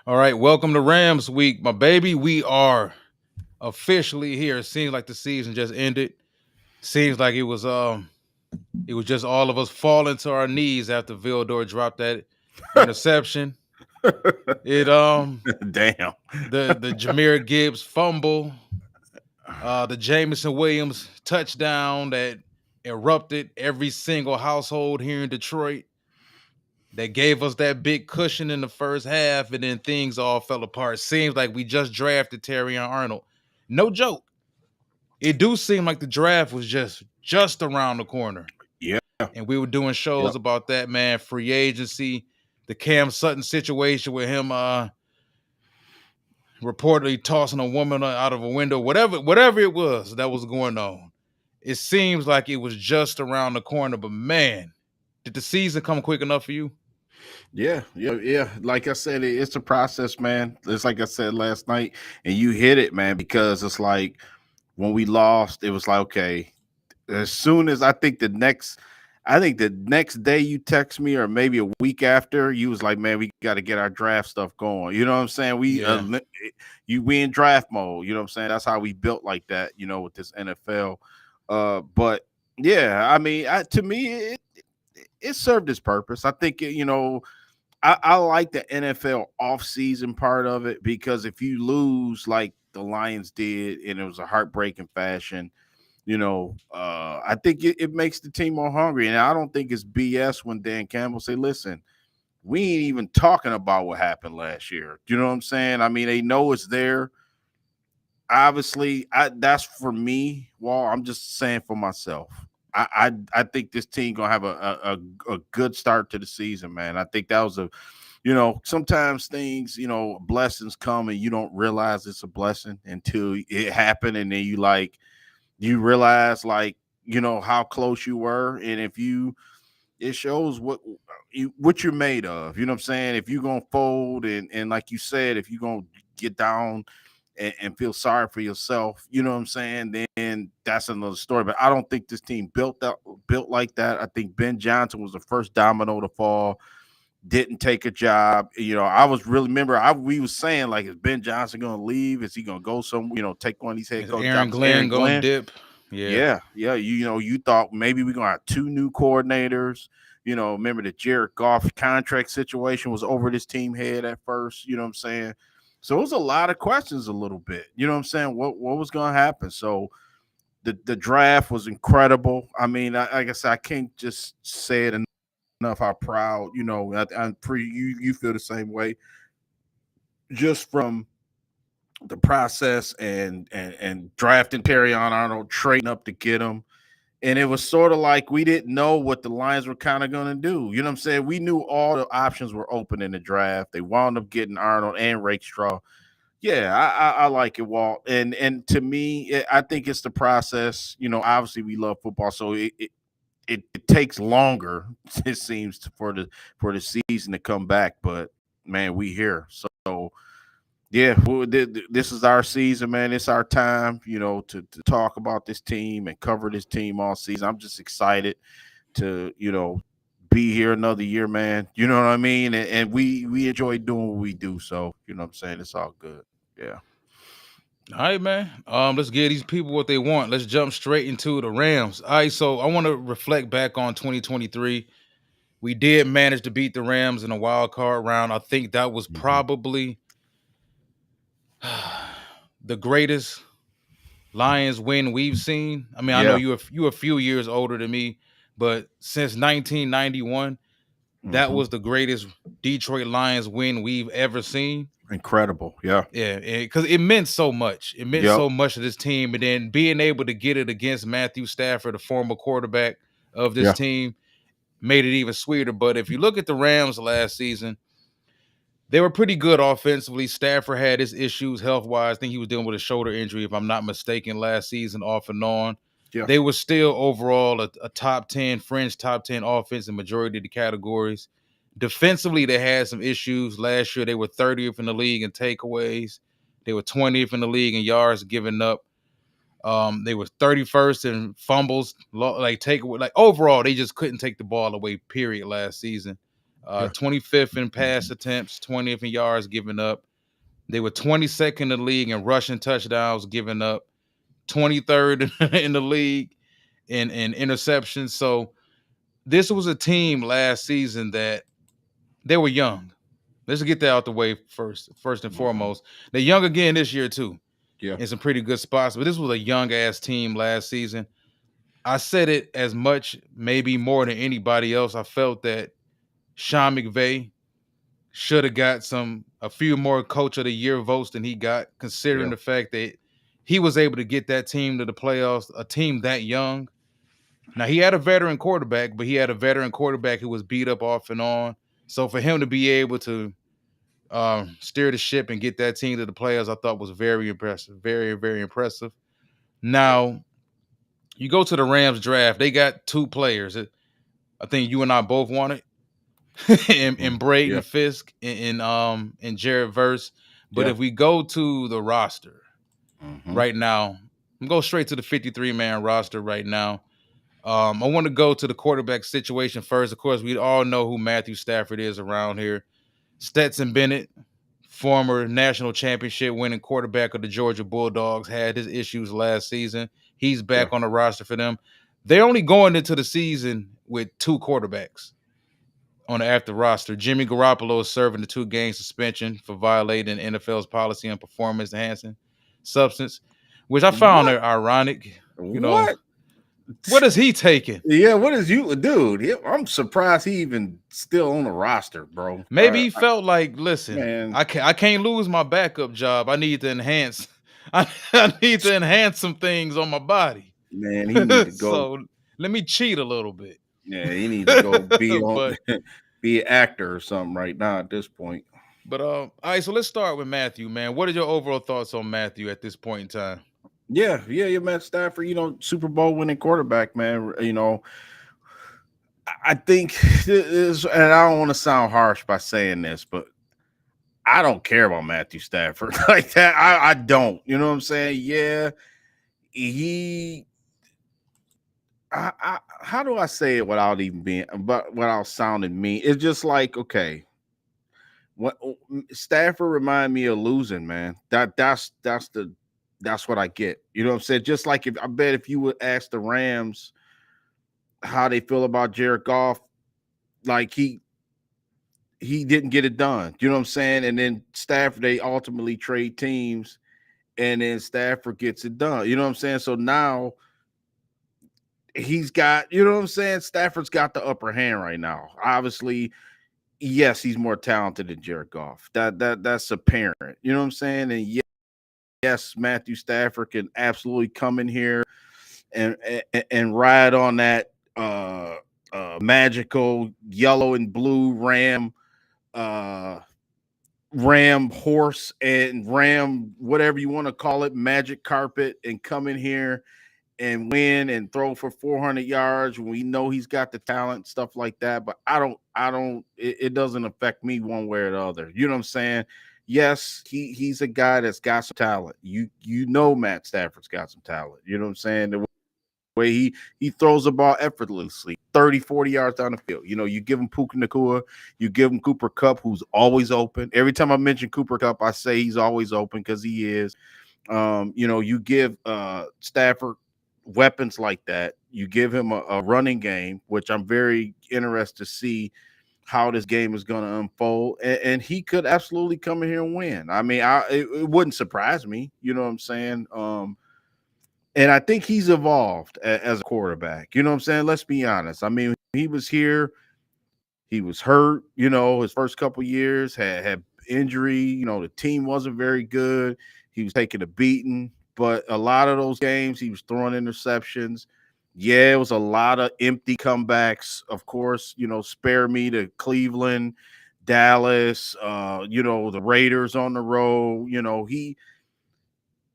All right, welcome to Rams Week, my baby. We are officially here. It seems like the season just ended. Seems like it was just all of us falling to our knees after Vildor dropped that interception. It Damn. the Jameer Gibbs fumble, the Jamison Williams touchdown that erupted every single household here in Detroit. That gave us that big cushion in the first half, and then things all fell apart. Seems like we just drafted Terrion Arnold. No joke. It do seem like the draft was just around the corner. Yeah. And we were doing shows Yep. about that, man. Free agency, the Cam Sutton situation with him reportedly tossing a woman out of a window, whatever it was that was going on. It seems like it was just around the corner, but man, did the season come quick enough for you? Yeah. Like I said, it's a process, man. It's like I said last night, and you hit it, man, because it's like when we lost, it was like, okay, as soon as I think the next day you text me, or maybe a week after, you was like, man, we got to get our draft stuff going. You know what I'm saying? Yeah. We in draft mode. You know what I'm saying? That's how we built like that. With this NFL. But yeah, I mean, to me, it served its purpose. I think I like the NFL offseason part of it, because if you lose like the Lions did, and it was a heartbreaking fashion, I think it makes the team more hungry. And I don't think it's BS when Dan Campbell say, listen, we ain't even talking about what happened last year. You know what I'm saying? I mean, they know it's there. Obviously, that's for me. Well, I'm just saying for myself. I think this team gonna have a good start to the season, man. I think that was sometimes things, blessings come and you don't realize it's a blessing until it happened, and then you realize, like, how close you were, and it shows what you're made of. You know what I'm saying? If you're gonna fold, and like you said, if you're gonna get down and feel sorry for yourself, you know what I'm saying, then that's another story. But I don't think this team built like that. I think Ben Johnson was the first domino to fall. Didn't take a job. I was really remember we was saying, like, is Ben Johnson gonna leave? Is he gonna go somewhere? Take one of these head Is coach Aaron jobs? Glenn Aaron gonna Glenn. dip? Yeah. Yeah. You thought maybe we're gonna have two new coordinators. Remember the Jared Goff contract situation was over this team head at first. You know what I'm saying? So it was a lot of questions, a little bit. You know what I'm saying? What was gonna happen? So the draft was incredible. I mean, like I said, I can't just say it enough how proud. I'm pretty. You feel the same way, just from the process and drafting Terry Arnold, trading up to get him. And it was sort of like we didn't know what the Lions were kind of going to do. You know what I'm saying? We knew all the options were open in the draft. They wound up getting Arnold and Rakestraw. Yeah, I like it, Walt. And to me, I think it's the process. Obviously we love football, so it takes longer. It seems for the season to come back, but man, we here. So yeah, this is our season, man. It's our time, to talk about this team and cover this team all season. I'm just excited to, be here another year, man. You know what I mean? And we enjoy doing what we do. So, you know what I'm saying? It's all good. Yeah. All right, man. Let's give these people what they want. Let's jump straight into the Rams. All right, so I want to reflect back on 2023. We did manage to beat the Rams in a wild card round. I think that was Mhm. probably the greatest Lions win we've seen. I mean, I know Yeah. you a few years older than me, but since 1991, that Hmm. was the greatest Detroit Lions win we've ever seen. Incredible. Yeah. Yeah, because it meant so much. It meant Yep. so much to this team, and then being able to get it against Matthew Stafford, the former quarterback of this Yeah. team, made it even sweeter. But if you look at the Rams last season, they were pretty good offensively. Stafford had his issues health wise. I think he was dealing with a shoulder injury, if I'm not mistaken, last season, off and on. Yeah. They were still overall a top 10, fringe top 10 offense in majority of the categories. Defensively, they had some issues. Last year, they were 30th in the league in takeaways. They were 20th in the league in yards given up. They were 31st in fumbles, like takeaway. Like overall, they just couldn't take the ball away. Period. Last season, Yeah. 25th in pass attempts, 20th in yards given up. They were 22nd in the league in rushing touchdowns given up, 23rd in the league in interceptions. So this was a team last season that they were young. Let's get that out the way first and Mhm. foremost. They're young again this year too, Yeah. in some pretty good spots. But this was a young ass team last season. I said it as much, maybe more than anybody else. I felt that Sean McVay should have got a few more Coach of the Year votes than he got, considering Yeah. the fact that he was able to get that team to the playoffs, a team that young. Now he had a veteran quarterback, but he had a veteran quarterback who was beat up off and on. So for him to be able to steer the ship and get that team to the playoffs, I thought was very impressive. Very, very impressive. Now, you go to the Rams draft, they got two players. I think you and I both wanted in Mhm. Braden Yeah. Fisk and Jared Verse. But Yeah. if we go to the roster Mhm. right now, I'm go straight to the 53-man roster right now. I want to go to the quarterback situation first. Of course, we all know who Matthew Stafford is around here. Stetson Bennett, former national championship winning quarterback of the Georgia Bulldogs, had his issues last season. He's back Yeah. on the roster for them. They're only going into the season with two quarterbacks on the active roster. Jimmy Garoppolo is serving the 2-game suspension for violating NFL's policy on performance enhancing substance, which I found What? ironic. You know, What? what is he taking? Yeah, what is you, dude? I'm surprised he even still on the roster, bro. Maybe he felt like, listen, Man, I can't lose my backup job. I need to enhance. I need to enhance some things on my body. man, he need to go. So let me cheat a little bit. Yeah, he need to go be on, but be an actor or something right now at this point. all right. So let's start with Matthew, man. What are your overall thoughts on Matthew at this point in time? Yeah, yeah, yeah, Matt Stafford, Super Bowl winning quarterback, man. I think this, and I don't want to sound harsh by saying this, but I don't care about Matthew Stafford like that. I don't. You know what I'm saying? Yeah, he. How do I say it without even being, but without sounding mean? It's just like, okay, what Stafford remind me of losing, man. That's what I get. You know what I'm saying? Just like if I bet if you would ask the Rams how they feel about Jared Goff, like he didn't get it done. You know what I'm saying? And then Stafford, they ultimately trade teams, and then Stafford gets it done. You know what I'm saying? So now he's got, you know what I'm saying? Stafford's got the upper hand right now. Obviously, yes, he's more talented than Jared Goff. That's apparent. You know what I'm saying? And yes, Matthew Stafford can absolutely come in here and ride on that magical yellow and blue uh ram horse and ram whatever you want to call it, magic carpet, and come in here and win and throw for 400 yards when we know he's got the talent, stuff like that. But it doesn't affect me one way or the other. You know what I'm saying? Yes, he's a guy that's got some talent. You know Matt Stafford's got some talent. You know what I'm saying? The way he throws the ball effortlessly 30, 40 yards down the field. You give him Puka Nakua, you give him Cooper Cup, who's always open. Every time I mention Cooper Cup, I say he's always open because he is. You give Stafford weapons like that. You give him a running game, which I'm very interested to see how this game is going to unfold. And he could absolutely come in here and win. I mean, it wouldn't surprise me. You know what I'm saying? And I think he's evolved as a quarterback. You know what I'm saying? Let's be honest. I mean, he was here. He was hurt, his first couple years, had injury. The team wasn't very good. He was taking a beating, but a lot of those games he was throwing interceptions. Yeah, it was a lot of empty comebacks. Of course, spare me to Cleveland, Dallas, the Raiders on the road.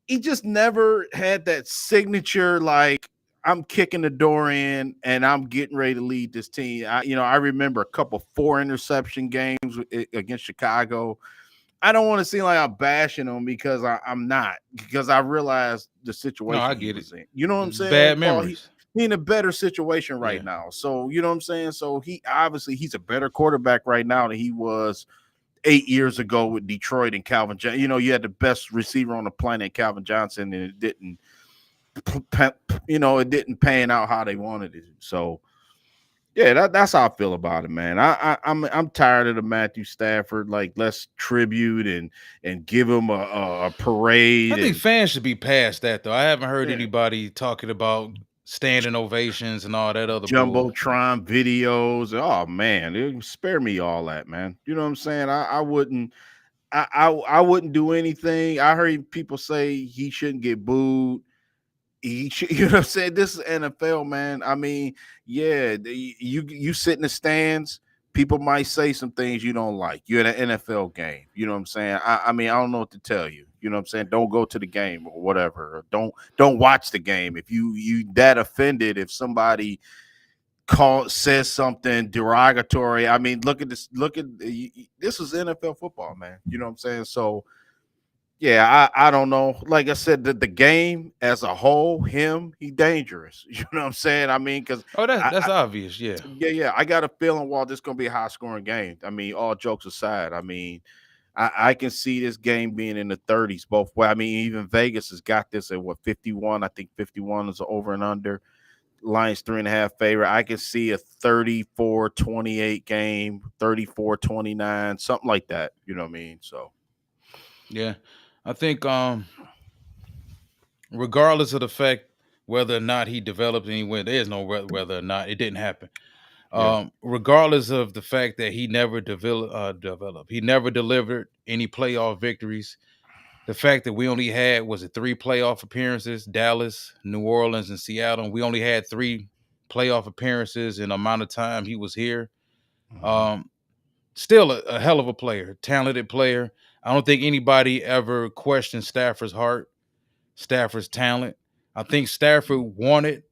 He just never had that signature, like, I'm kicking the door in and I'm getting ready to lead this team. I remember a couple 4 interception games against Chicago. I don't want to seem like I'm bashing him because I'm not, because I realized the No, I situation he get it. was in. You know what I'm saying, Bad Paul? memories. he in a better situation right Yeah. now. So you know what I'm saying. So he obviously he's a better quarterback right now than he was 8 years ago with Detroit and Calvin Johnson. You know, you had the best receiver on the planet, Calvin Johnson, and it didn't, it didn't pan out how they wanted it. So yeah, that's how I feel about it, man. I'm tired of the Matthew Stafford. Like, let's tribute and give him a I parade think and fans should be past that though. I haven't heard yeah, anybody talking about standing ovations and all that other bull. jumbotron videos. Oh man, spare me all that, man. You know what I'm saying? I wouldn't. I wouldn't do anything. I heard people say he shouldn't get booed. He should, you know what I'm saying? This is NFL, man. I mean, yeah, you sit in the stands. People might say some things you don't like. You're at an NFL game. You know what I'm saying? I mean, I don't know what to tell you. You know what I'm saying? Don't go to the game or whatever. Or don't watch the game if you that offended if somebody says something derogatory. I mean, look at this. Look at this is NFL football, man. You know what I'm saying? So yeah, I don't know. Like I said, the game as a whole, he dangerous. You know what I'm saying? I mean, because Oh, I, that's I obvious. Yeah. yeah, I got a feeling while this gonna be a high scoring game. I mean, all jokes aside, I mean, I can see this game being in the 30s both way. I mean, even Vegas has got this at what 51. I think 51 is over and under. Lions 3.5 favorite. I can see a 34-28 game, 34-29, something like that. You know what I mean? So Yeah. I think regardless of the fact whether or not he developed any win, there is no whether or not it didn't happen. yeah. Regardless of the fact that he never developed, he never delivered any playoff victories. The fact that we only had was it 3 playoff appearances: Dallas, New Orleans, and Seattle. We only had 3 playoff appearances in the amount of time he was here. Mhm. Um, Still a hell of a player, talented player. I don't think anybody ever questioned Stafford's heart, Stafford's talent. I think Stafford wanted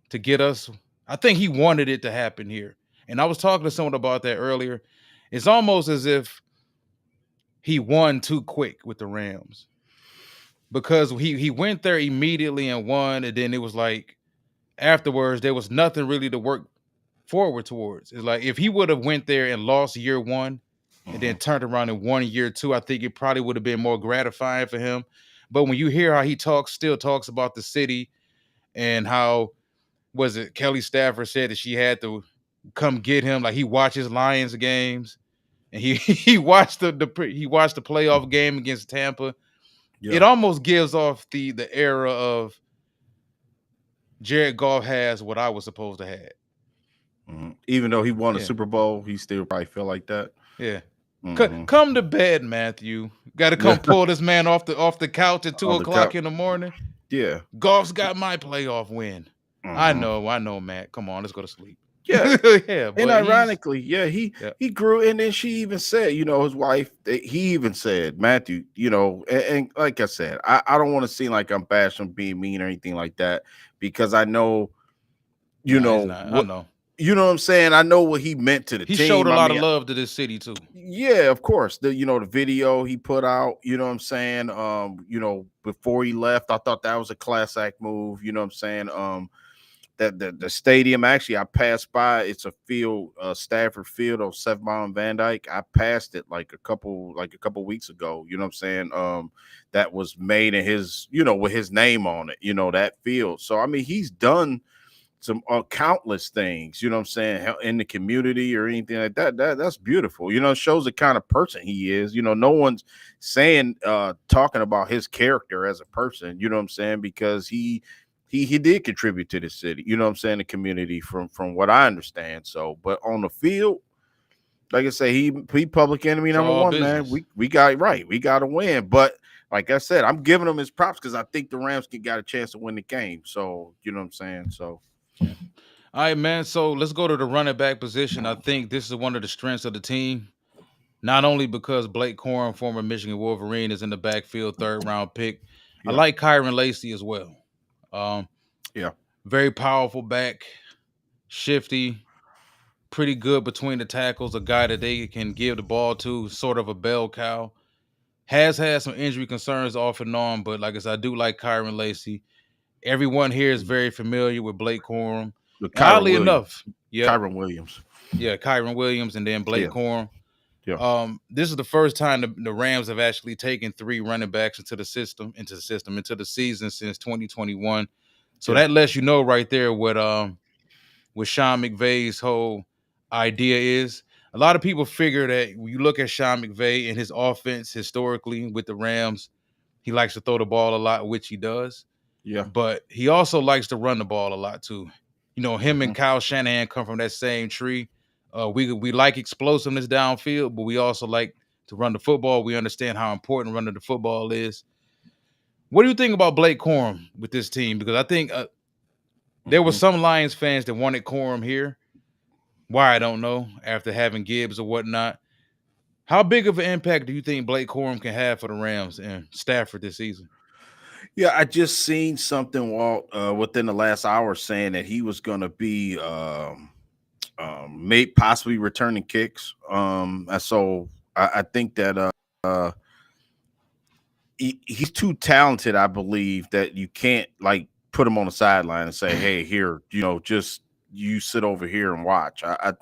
to get us. I think he wanted it to happen here. And I was talking to someone about that earlier. It's almost as if he won too quick with the Rams because he went there immediately and won, and then it was like afterwards there was nothing really to work forward towards. It's like if he would have went there and lost year one and then Mhm. turned around and won year two, I think it probably would have been more gratifying for him. But when you hear how he still talks about the city and how was it Kelly Stafford said that she had to come get him, like he watches Lions games and he he watched the playoff game against Tampa. It Yeah. almost gives off the era of Jared Goff has what I was supposed to have. Mhm. Even though he won a Yeah, Super Bowl, he still probably feel like that. yeah. Hmm. Come to bed, Matthew. Got to Yeah, come pull this man off the couch at two on the o'clock cup. in the morning. Yeah. Golf's got my playoff win. Hmm. I know, Matt. Come on, let's go to sleep. Yeah. Yeah, And but he's ironically, yeah, he yeah, he grew, and then she even said, his wife. He even said, Matthew, and like I said, I don't want to seem like I'm bashing, being mean or anything like that, because I know, you nah, he's know not. I what, know. you know what I'm saying. I know what he meant to the He showed team. a I lot of mean, love to this city too. yeah, of course. The video he put out, you know what I'm saying? Before he left, I thought that was a class act move, you know what I'm saying? That the stadium, actually I passed by, it's a field, Stafford Field on 7 Mile and Van Dyke. I passed it like a couple weeks ago, you know what I'm saying? That was made in his, with his name on it, that field. So I mean, he's done some countless things, you know what I'm saying, in the community or anything like that. That's beautiful. It shows the kind of person he is. No one's saying talking about his character as a person, you know what I'm saying, because he did contribute to the city, you know what I'm saying, the community from what I understand. So, but on the field, like I say, he public enemy It's number all one, man. business. We got it right. We got to win. But like I said, I'm giving him his props because I think the Rams got a chance to win the game. So, you know what I'm saying? So, Yeah. All right, man. So let's go to the running back position. I think this is one of the strengths of the team. Not only because Blake Corum, former Michigan Wolverine, is in the backfield, 3rd round pick. I yeah. like Kyron Lacy as well. Um, Yeah. Very powerful back, shifty, pretty good between the tackles. A guy that they can give the ball to, sort of a bell cow. Has had some injury concerns off and on, but like I said, I do like Kyron Lacy. Everyone here is very familiar with Blake Corum. The And Kyron oddly Williams, enough, yep, Kyron Williams. yeah, Kyron Williams and then Blake Yeah, Corum. yeah, This is the first time the Rams have actually taken three running backs into the season since 2021. So yeah, that lets you know right there what Sean McVay's whole idea is. A lot of people figure that when you look at Sean McVay and his offense historically with the Rams, he likes to throw the ball a lot, which he does, yeah. but he also likes to run the ball a lot too. You know, him Hmm. and Kyle Shanahan come from that same tree. We like explosiveness downfield, but we also like to run the football. We understand how important running the football is. What do you think about Blake Corum with this team? Because I think there were Hmm. some Lions fans that wanted Corum here. Why I don't know. After having Gibbs or whatnot, how big of an impact do you think Blake Corum can have for the Rams and Stafford this season? Yeah, I just seen something, Walt, within the last hour saying that he was going to be may possibly returning kicks. And so I think that uh, he's too talented, I believe, that you can't like put him on the sideline and say, "Hey, here, just you sit over here and watch." I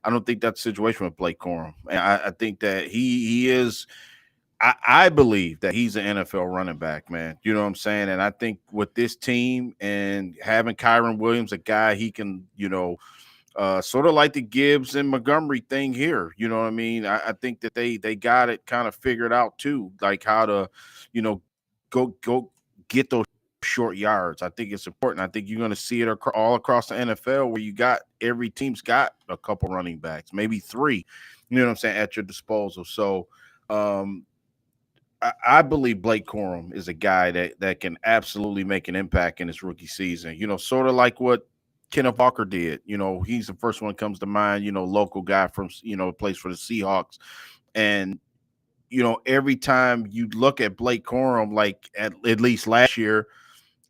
don't think that's the situation with Blake Corum. And I think that he is. I believe that he's an NFL running back, man. You know what I'm saying? And I think with this team and having Kyron Williams, a guy he can, sort of like the Gibbs and Montgomery thing here. You know what I mean? I think that they got it kind of figured out too, like how to, go get those short yards. I think it's important. I think you're going to see it all across the NFL where you got every team's got a couple running backs, maybe three. You know what I'm saying, at your disposal. So. Um, I believe Blake Corum is a guy that can absolutely make an impact in his rookie season. Sort of like what Kenneth Walker did. He's the first one that comes to mind. Local guy from plays for the Seahawks, and every time you look at Blake Corum, like at least last year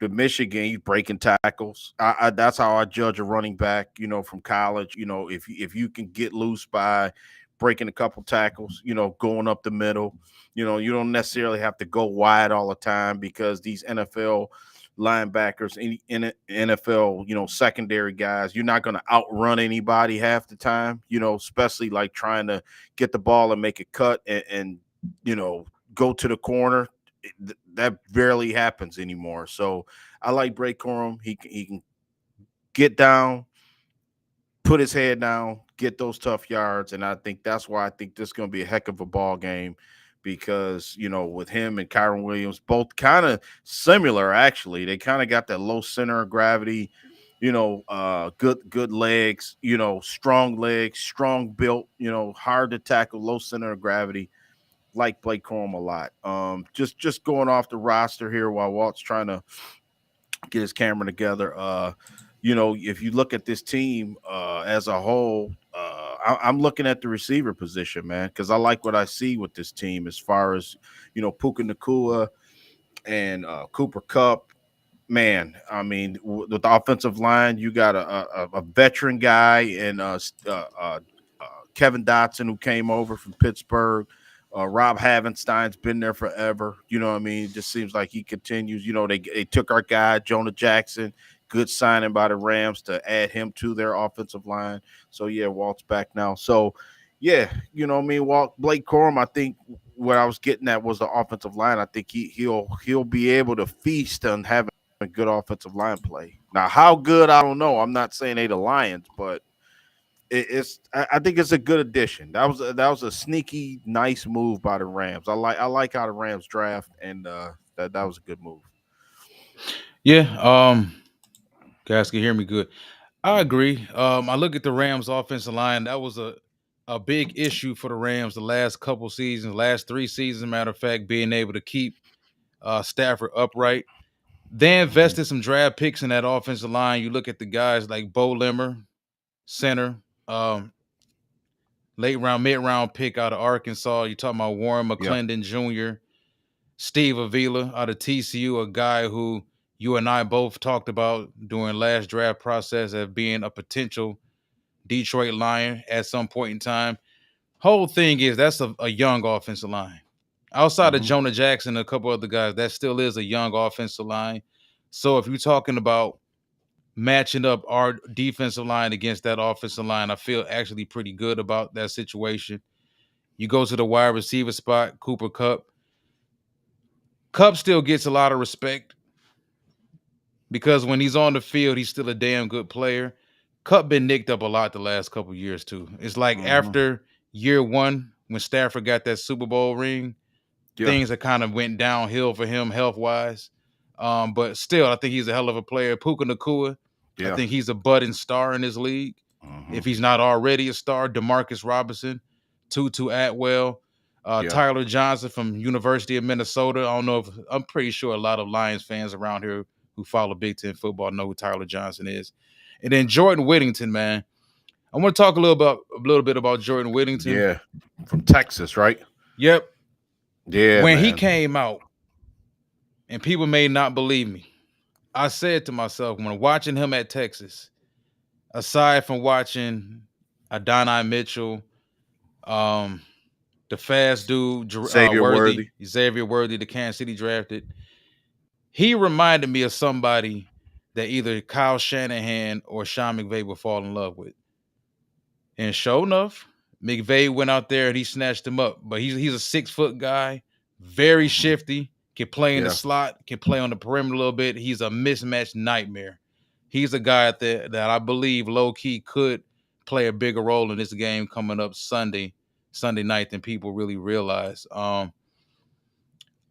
with Michigan, he's breaking tackles. That's how I judge a running back. From college. If you can get loose by breaking a couple tackles, going up the middle. You don't necessarily have to go wide all the time because these NFL linebackers, in NFL, secondary guys, you're not going to outrun anybody half the time. Especially like trying to get the ball and make a cut and go to the corner. That barely happens anymore. So I like Blake Corum. He can get down, put his head down, get those tough yards, and I think that's why I think this is going to be a heck of a ball game because with him and Kyron Williams, both kind of similar actually. They kind of got that low center of gravity. Good legs. Strong legs, strong built. Hard to tackle, low center of gravity. Like Blake Corum a lot. Just going off the roster here while Walt's trying to get his camera together. If you look at this team as a whole, I'm looking at the receiver position, man, because I like what I see with this team as far as Puka Nakua and Cooper Cup. Man, I mean, with the offensive line, you got a veteran guy and Kevin Dotson who came over from Pittsburgh. Rob Havenstein's been there forever. You know what I mean? It just seems like he continues. They took our guy, Jonah Jackson. Good signing by the Rams to add him to their offensive line. So, yeah, Walt's back now. So, yeah, you know what I mean? Blake Corum, I think what I was getting at was the offensive line. I think he'll be able to feast on having a good offensive line play. Now, how good, I don't know. I'm not saying they the Lions, but I think it's a good addition. That was a sneaky, nice move by the Rams. I like how the Rams draft, and that was a good move. Yeah, guys can hear me good. I agree. I look at the Rams offensive line. That was a big issue for the Rams the last couple seasons, last three seasons, matter of fact, being able to keep Stafford upright. They Hmm. invested some draft picks in that offensive line. You look at the guys like Bo Limmer, center, um, late round, mid round pick out of Arkansas. You talking about Warren Yeah. McClendon Jr., Steve Avila out of TCU, a guy who you and I both talked about during last draft process as being a potential Detroit Lion at some point in time. Whole thing is that's a young offensive line. Outside of Hmm. Jonah Jackson and a couple other guys, that still is a young offensive line. So if you're talking about matching up our defensive line against that offensive line, I feel actually pretty good about that situation. You go to the wide receiver spot, Cooper Cup. Cup still gets a lot of respect because when he's on the field, he's still a damn good player. Cup been nicked up a lot the last couple years too. It's like Hmm. after year one, when Stafford got that Super Bowl ring, Yeah, things that kind of went downhill for him health wise. But still, I think he's a hell of a player. Puka Nakua, I yeah. think he's a budding star in this league. Hmm. If he's not already a star, Demarcus Robinson, Tutu Atwell, Yeah, Tyler Johnson from University of Minnesota. I don't know if I'm pretty sure a lot of Lions fans around here who follow Big Ten football know who Tyler Johnson is. And then Jordan Whittington, man. I want to talk a little bit about Jordan Whittington. yeah. From Texas, right? Yep. Yeah, When he man. came out, and people may not believe me, I said to myself when watching him at Texas, aside from watching Adonai Mitchell, um, the fast dude, Xavier Worthy, Worthy. Xavier Worthy, the Kansas City drafted, he reminded me of somebody that either Kyle Shanahan or Sean McVay would fall in love with. And sure enough, McVay went out there and he snatched him up. But he's a 6 foot guy, very Hmm. shifty, can play in the Yeah, slot, can play on the perimeter a little bit. He's a mismatched nightmare. He's a guy that I believe low key could play a bigger role in this game coming up Sunday night than people really realize. I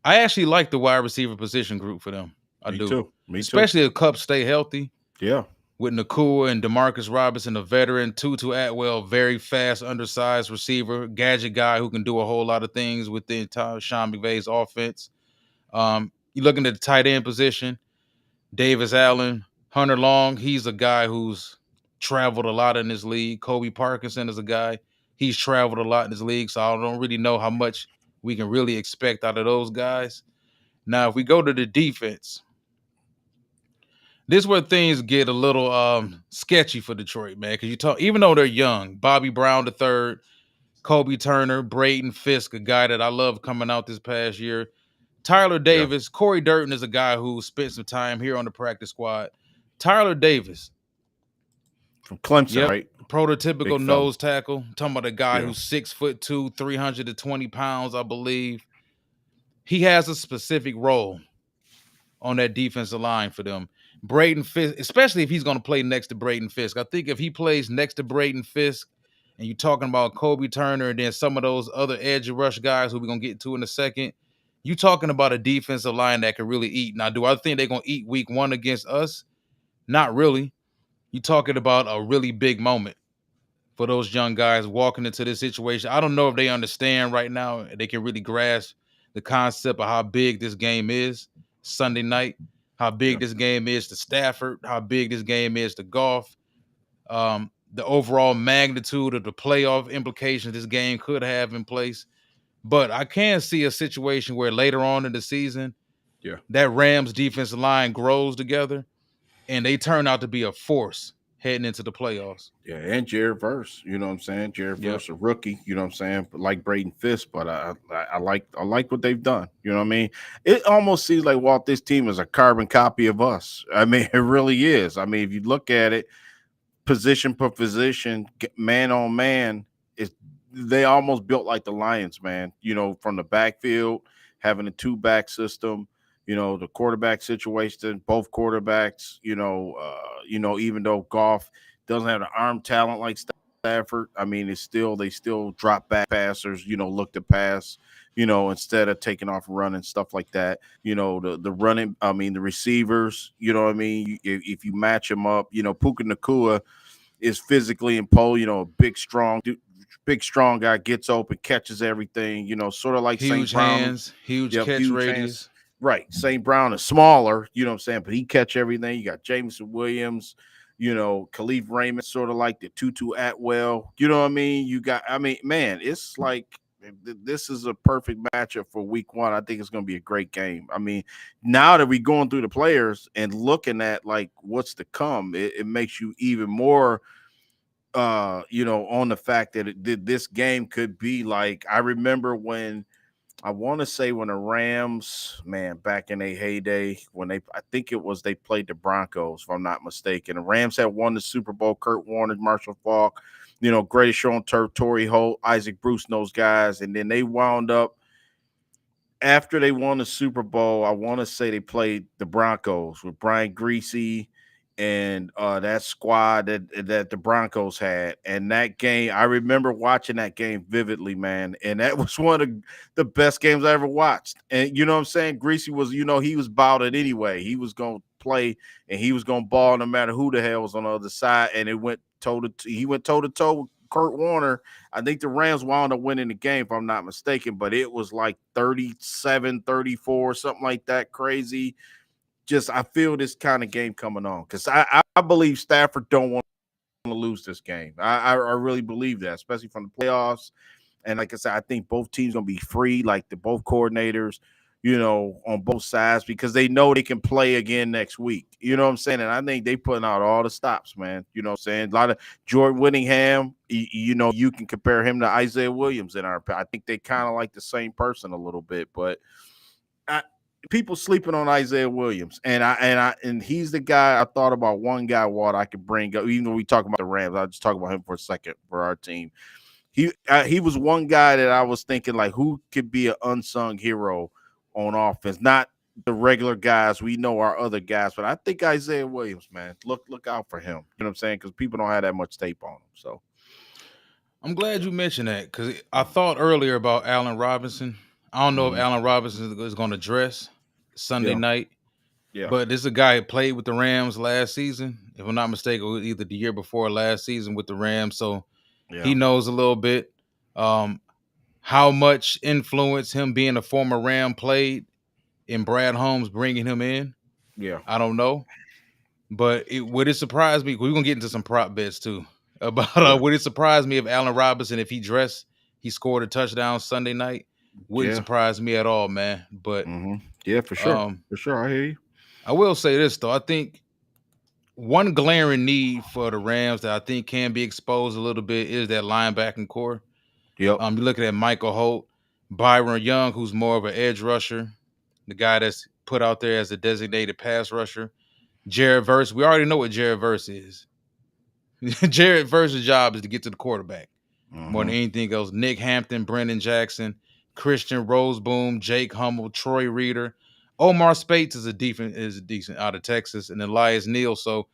actually like the wide receiver position group for them. I me do, too. Me too. especially if Cup stay healthy Yeah, with Nakua and Demarcus Robinson, a veteran, Tutu Atwell, very fast, undersized receiver, gadget guy who can do a whole lot of things with the entire Sean McVay's offense. You looking at the tight end position, Davis Allen, Hunter Long. He's a guy who's traveled a lot in this league. Kobe Parkinson is a guy. He's traveled a lot in this league, so I don't really know how much we can really expect out of those guys. Now, if we go to the defense, this is where things get a little sketchy for Detroit, man. Because you talk, even though they're young, Bobby Brown the third, Kobe Turner, Braden Fisk, a guy that I love coming out this past year. Tyler yeah. Davis, Corey Durton is a guy who spent some time here on the practice squad. Tyler Davis, From Clemson, yep, right? Big prototypical fella. nose tackle. I'm talking about a guy Yeah, who's 6'2", 320 pounds, I believe. He has a specific role on that defensive line for them. Braden Fisk, especially if he's going to play next to Braden Fisk. I think if he plays next to Braden Fisk, and you're talking about Kobe Turner and then some of those other edge rush guys who we're going to get to in a second, you talking about a defensive line that can really eat. Now, do I think they're going to eat week one against us? Not really. You talking about a really big moment for those young guys walking into this situation. I don't know if they understand right now. They can really grasp the concept of how big this game is Sunday night, how yeah, big this game is to Stafford, how big this game is to Goff, the overall magnitude of the playoff implications this game could have in place. But I can see a situation where later on in the season, yeah. that Rams defensive line grows together and they turn out to be a force heading into the playoffs. Yeah, and Jared Verse, you know what I'm saying? Jared Yep. Verse, a rookie, you know what I'm saying? But like Braden Fisk, but I like what they've done. You know what I mean? It almost seems like Walt, this team is a carbon copy of us. I mean, it really is. I mean, if you look at it, position per position, man on man, is they almost built like the Lions, man. You know, from the backfield, having a two back system. You know, the quarterback situation, both quarterbacks. Even though Goff doesn't have the arm talent like Stafford, I mean, it's still they still drop back passers. You know, look to pass. You know, instead of taking off and running stuff like that. You know, the running. I mean, the receivers. You know what I mean? If you match them up, you know, Puka Nakua is physically imposed, big strong guy gets open, catches everything, sort of like St. Huge Brown. hands, huge Yep, catch huge hands. radius. Right. St. Brown is smaller, you know what I'm saying, but he catch everything. You got Jameson Williams, Khalif Raymond, sort of like the Tutu Atwell. You know what I mean? Man, it's like this is a perfect matchup for week one. I think it's going to be a great game. I mean, now that we're going through the players and looking at like what's to come, it makes you even more on the fact that this game could be like I remember when I want to say when the Rams, man, back in their heyday, when I think it was they played the Broncos, if I'm not mistaken. The Rams had won the Super Bowl. Kurt Warner, Marshall Faulk, greatest show on turf, Torrey Holt, Isaac Bruce, and those guys, and then they wound up after they won the Super Bowl. I want to say they played the Broncos with Brian Greasy and that squad that the Broncos had. And that game, I remember watching that game vividly, man. And that was one of the best games I ever watched. And you know what I'm saying? Greasy was, he was about it anyway. He was going to play and he was going to ball no matter who the hell was on the other side. And he went toe to toe with Kurt Warner. I think the Rams wound up winning the game, if I'm not mistaken, but it was like 37-34, something like that. Crazy. Just I feel this kind of game coming on because I believe Stafford don't want to lose this game. I really believe that, especially from the playoffs. And like I said, I think both teams gonna be free, like the both coordinators, on both sides because they know they can play again next week. You know what I'm saying? And I think they putting out all the stops, man. You know what I'm saying? A lot of Jordan Whittingham, you can compare him to Isaiah Williams in our. I think they kind of like the same person a little bit, but I, people sleeping on Isaiah Williams, and he's the guy I thought about. One guy, Walt, I could bring up. Even though we talk about the Rams, I'll just talk about him for a second for our team. He was one guy that I was thinking like who could be an unsung hero on offense, not the regular guys. We know our other guys, but I think Isaiah Williams, man, look out for him. You know what I'm saying? Because people don't have that much tape on him. So I'm glad yeah, you mentioned that because I thought earlier about Allen Robinson. I don't know if hmm Allen Robinson is going to dress Sunday yeah, night, yeah, but this is a guy who played with the Rams last season. If I'm not mistaken, it was either the year before or last season with the Rams, so he yeah, knows a little bit. Um, how much influence him being a former Ram played in Brad Holmes bringing him in, yeah, I don't know. But would it surprise me? We're gonna get into some prop bets too. About yeah, would it surprise me if Allen Robinson, if he scored a touchdown Sunday night? Wouldn't yeah. surprise me at all, man. But Yeah, for sure. um, For sure. I hear you. I will say this though. I think one glaring need for the Rams that I think can be exposed a little bit is that linebacking core. Yep. You're looking at Michael Holt, Byron Young, who's more of an edge rusher, the guy that's put out there as a designated pass rusher. Jared Verse, we already know what Jared Verse is. Jared Verse's job is to get to the quarterback more than hmm anything else. Nick Hampton, Brendan Jackson, Christian Roseboom, Jake Hummel, Troy Reader, Omar Spates is decent out of Texas, and Elias Neal. So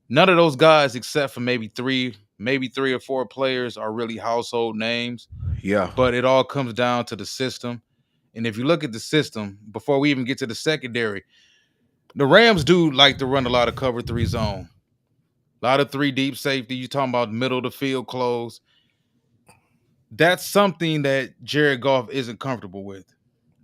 none of those guys, except for maybe three or four players, are really household names. Yeah. But it all comes down to the system. And if you look at the system, before we even get to the secondary, the Rams do like to run a lot of cover three zone. A lot of three deep safety. You talking about middle of the field close. That's something that Jared Goff isn't comfortable with.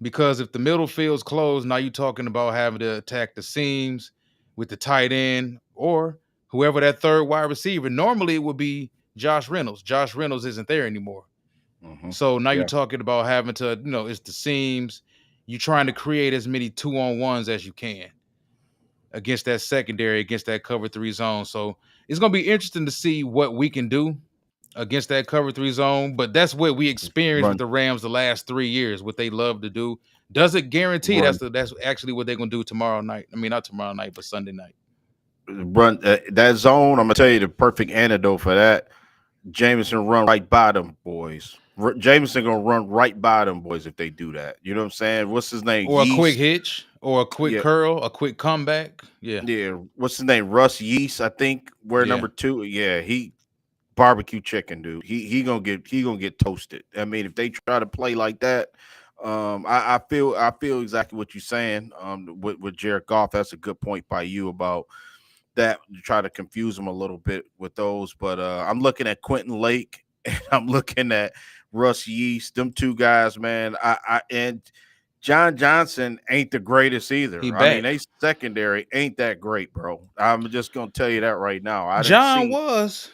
Because if the middle field's closed, now you're talking about having to attack the seams with the tight end or whoever that third wide receiver. Normally it would be Josh Reynolds. Josh Reynolds isn't there anymore. So now you're Yeah. talking about having to, it's the seams. You're trying to create as many 2-on-1s as you can against that secondary, against that cover three zone. So it's going to be interesting to see what we can do against that cover three zone. But that's what we experienced with Run, the Rams the last 3 years, what they love to do. Does it guarantee run, that's actually what they're going to do tomorrow night? I mean, not tomorrow night, but Sunday night. run. That zone. I'm gonna tell you the perfect antidote for that. Jameson run right by them boys. Jameson gonna run right by them boys if they do that. You know what I'm saying? What's his name? Or a quick Yeast. hitch or a quick Yeah. curl, a quick comeback. Yeah. Yeah. What's his name? Russ Yeast. I think we're Yeah. number two. Yeah. He barbecue chicken, dude. He gonna get toasted. I mean, if they try to play like that, I feel exactly what you're saying. With Jared Goff, that's a good point by you about that. You try to confuse them a little bit with those, but I'm looking at Quentin Lake and I'm looking at Russ Yeast. Them two guys, man. And John Johnson ain't the greatest He either. I mean, back. they secondary ain't that great, bro. I'm just gonna tell you that right now. I didn't John see was.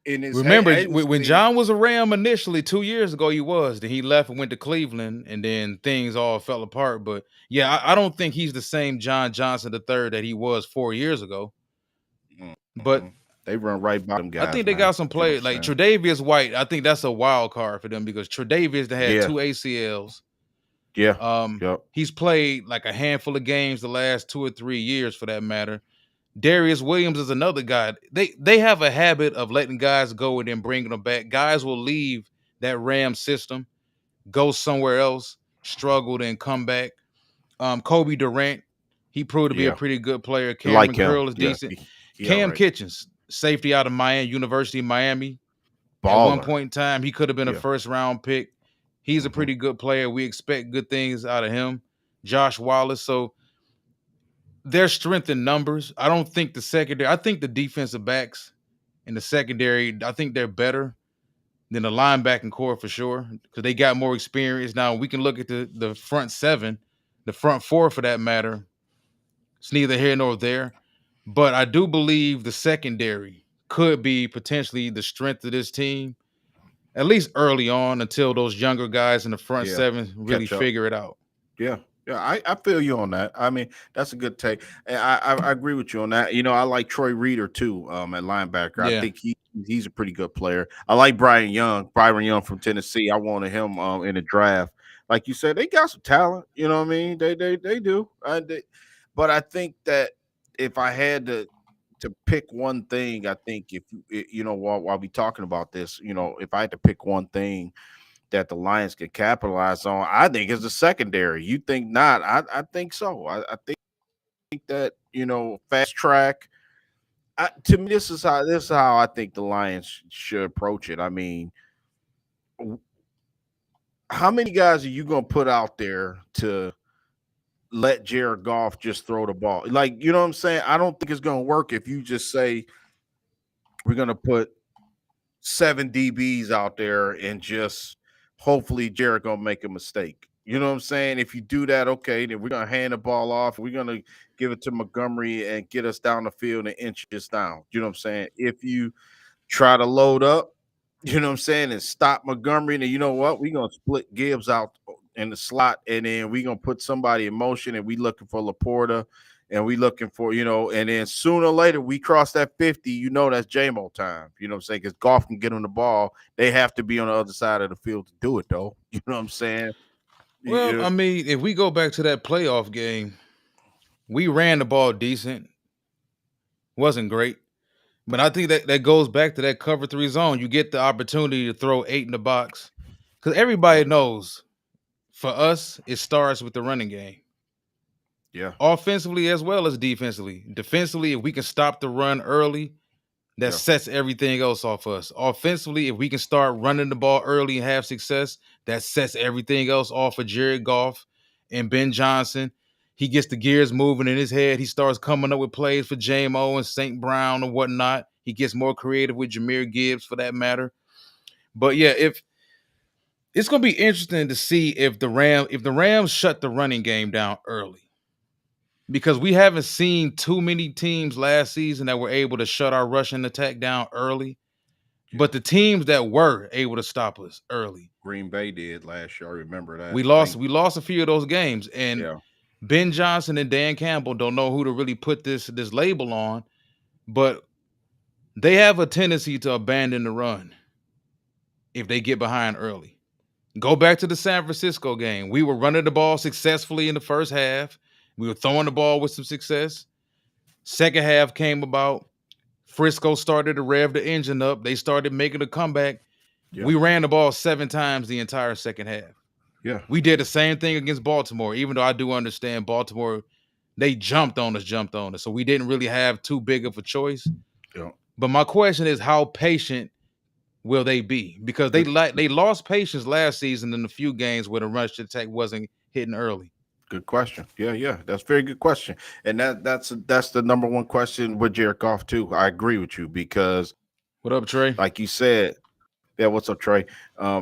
in his Remember I didn't when see. John was a Ram initially 2 years ago, he was. Then he left and went to Cleveland, and then things all fell apart. But yeah, I don't think he's the same John Johnson the third that he was 4 years ago. But Mhm. They run right by them I guys, think they man. got some You know players what like I'm saying? Tre'Davious White. I think that's a wild card for them because Tre'Davious that had Yeah, two ACLs. Yeah. Um, Yep. he's played like a handful of games the last 2 or 3 years, for that matter. Darius Williams is another guy. They have a habit of letting guys go and then bringing them back. Guys will leave that Ram system, go somewhere else, struggle, then come back. Kobe Durant, he proved to be a Yeah. pretty good player. I like Cameron him. Curl is Yeah. decent. He all Cam right. Kitchens, safety out of Miami, University of Miami. At one Baller. point in time, he could have been a Yeah. first round pick. He's a Hmm. pretty good player. We expect good things out of him. Josh Wallace. So their strength in numbers. I don't think the secondary, I think the defensive backs in the secondary, I think they're better than the linebacking core for sure, because they got more experience. Now we can look at the front seven, the front four for that matter. It's neither here nor there. But I do believe the secondary could be potentially the strength of this team, at least early on, until those younger guys in the front Yeah. seven really Catch up. figure it out. Yeah, yeah, I feel you on that. I mean, that's a good take. And I agree with you on that. I like Troy Reader too, at linebacker. I Yeah. think he's a pretty good player. I like Byron Young from Tennessee. I wanted him in the draft. Like you said, they got some talent. You know what I mean? They do. But I think that if I had to pick one thing, I think while we talking about this, if I had to pick one thing that the Lions could capitalize on, I think is the secondary. You think not? I think so. I think that fast track. To me, this is how I think the Lions should approach it. I mean, how many guys are you going to put out there to let Jared Goff just throw the ball? Like, you know what I'm saying? I don't think it's going to work if you just say we're going to put 7 DBs out there and just hopefully Jared gonna make a mistake. You know what I'm saying? If you do that, okay, then we're gonna hand the ball off. We're gonna give it to Montgomery and get us down the field and inch us down. You know what I'm saying? If you try to load up, you know what I'm saying, and stop Montgomery, and you know what? We're gonna split Gibbs out in the slot, and then we're gonna put somebody in motion, and we looking for Laporta, and we looking for, and then sooner or later we cross that 50, that's JMO time. You know what I'm saying? Because Golf can get on the ball. They have to be on the other side of the field to do it, though. You know what I'm saying? Well, Yeah, I mean, if we go back to that playoff game, we ran the ball decent. Wasn't great. But I think that goes back to that cover three zone. You get the opportunity to throw eight in the box. Because yeah, everybody knows for us, it starts with the running game. yeah, Offensively as well as defensively. Defensively, if we can stop the run early, that yeah, sets everything else off us. Offensively, if we can start running the ball early and have success, that sets everything else off of Jared Goff and Ben Johnson. He gets the gears moving in his head. He starts coming up with plays for JMO and St. Brown and whatnot. He gets more creative with Jahmyr Gibbs for that matter. But yeah, if it's gonna be interesting to see if the Rams shut the running game down early. Because we haven't seen too many teams last season that were able to shut our rushing attack down early. yeah. But the teams that were able to stop us early, Green Bay did last year. I remember that. we I lost. think, We lost a few of those games, and yeah, Ben Johnson and Dan Campbell don't know who to really put this label on, but they have a tendency to abandon the run if they get behind early. Go back to the San Francisco game. We were running the ball successfully in the first half. We were throwing the ball with some success. Second half came about. Frisco started to rev the engine up. They started making a comeback. yeah, We ran the ball 7 times the entire second half. yeah, We did the same thing against Baltimore, even though I do understand Baltimore, they jumped on us. So we didn't really have too big of a choice. yeah. But my question is, how patient will they be? Because Good, they lost patience last season in a few games where the rush attack wasn't hitting early. good question. Yeah, yeah, that's a very good question, and that's the number one question with Jared Goff too. I agree with you because, What up, Trey? like you said, yeah. What's up, Trey? I